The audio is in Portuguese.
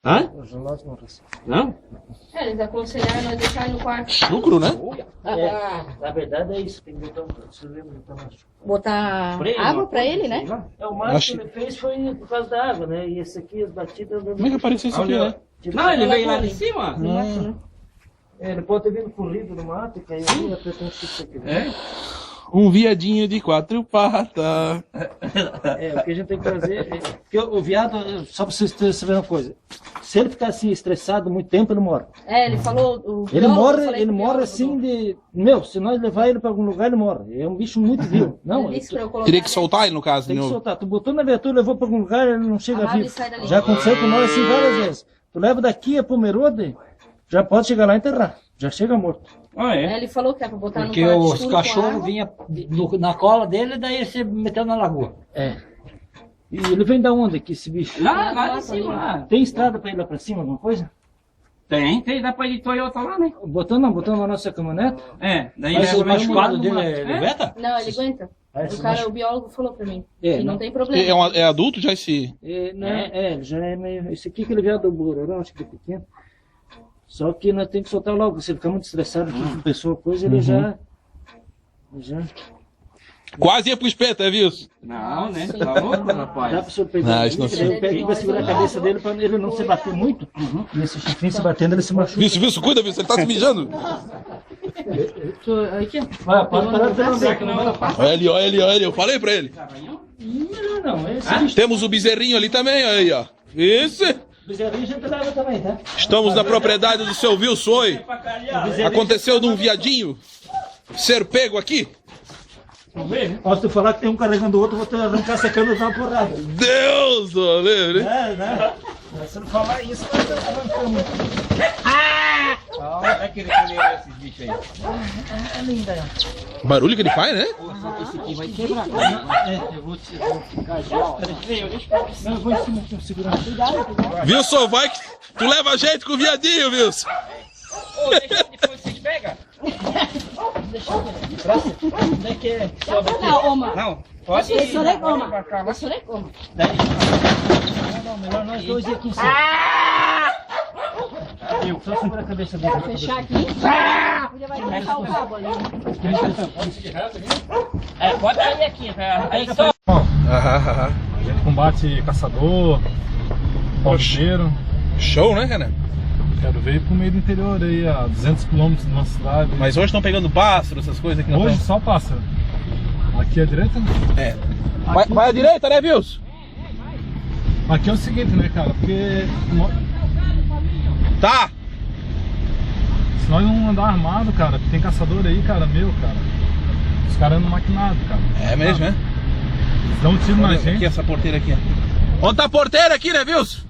Hã? Não? Eles aconselharam nós deixar ele no quarto. Chucro, né? Na verdade é isso, tem que botar Botar freio, água pra ele, né? o máximo que ele fez foi por causa da água, né? E esse aqui, as batidas... Como é que apareceu isso aqui, né? Não, ele veio lá de cima. Ele pode ter vindo corrido no mato e caiu ali, apertou um chute aqui. É? Um viadinho de 4 patas. O que a gente tem que fazer... Porque o viado, só pra vocês saberem uma coisa, se ele ficar assim estressado muito tempo, ele morre. Ele falou... Ele morre assim de... Se nós levar ele pra algum lugar, ele morre. É um bicho muito vivo. Não, Teria que soltar ele, no caso, tem de que novo. soltar. Tu botou na viatura, levou pra algum lugar, ele não chega Amarra e vivo. sai dali. Já aconteceu com nós assim várias vezes. Tu leva daqui a Pomerode, já pode chegar lá e enterrar. Já chega morto. Ah, é? Ele falou que é pra botar Porque no quarto os escuro com cachorros água. vinham na cola dele, daí ele se meteu na lagoa. E ele vem da onde aqui, esse bicho? Lá de cima, lá. Tem estrada pra ir lá pra cima, alguma coisa? Tem, dá pra ir de Toyota lá, né? Botando na nossa caminhonete? É, daí Mas leva o lá no machucado mato. dele ele veta? Não, ele aguenta. Esse O cara, o biólogo falou pra mim. É, que não não. tem problema. É adulto já esse... Ele já é meio... Esse aqui que ele veio do Bororó, acho que é pequeno. Só que nós temos que soltar logo, se ele ficar muito estressado aqui com pessoa, coisa, ele já... Quase ia pro espeto, é, Wilson? Não, né? Tá louco, Dá rapaz? pra senhor pegar isso não ele, daí o pé vai segurar a cabeça dele pra ele não se bater muito. E esse chifrinho se batendo, ele se machuca. Wilson, cuida, Wilson, ele tá se mijando. Aqui, vai, pode parar de andar. Olha ele, eu falei pra ele. Não, esse bicho... Temos o bezerrinho ali também, olha aí, ó. Isso. Bezerrinho a gente leva também, tá? Estamos na propriedade do seu Wilson, oi. Aconteceu de um viadinho ser pego aqui. Posso tu falar que tem um carregando o outro, vou te arrancar essa cana e dar uma porrada. Deus, do livre. Né? Se não falar isso, nós estamos arrancando. Onde é que ele comeu esses bichos aí? É linda, O barulho que ele faz, né? vai quebrar. Eu vou ficar já. Não, eu vou em cima aqui, segurar. Cuidado. Wilson, vai que tu leva jeito com o viadinho, Wilson. Ô, deixa depois vocês pegam? Onde é que é? Não, Oma. Não, pode Eu ir. sou de Oma. Pra cá, Eu sou de Oma. Não, melhor nós dois ir aqui em cima. Eu só segura a cabeça dele. Fechar aqui. Ele vai deixar o cabo ali. pode sair aqui, tá? Aí só. Aham. A gente combate caçador, palmeiro. Show, né, cara? Quero ver ir pro meio do interior aí, a 200 km de uma cidade. Mas hoje estão pegando pássaro, essas coisas aqui. Hoje só pássaro. Aqui à direita? É. Vai à direita, né, Wilson? Aqui é o seguinte, né, cara? Porque Tá. se nós não andar armado, cara, tem caçador aí, cara, cara. Os caras andam maquinados, cara. É mesmo, né? Eles dão um tiro na Aqui, gente. essa porteira aqui. Onde tá a porteira aqui, né, Wilson?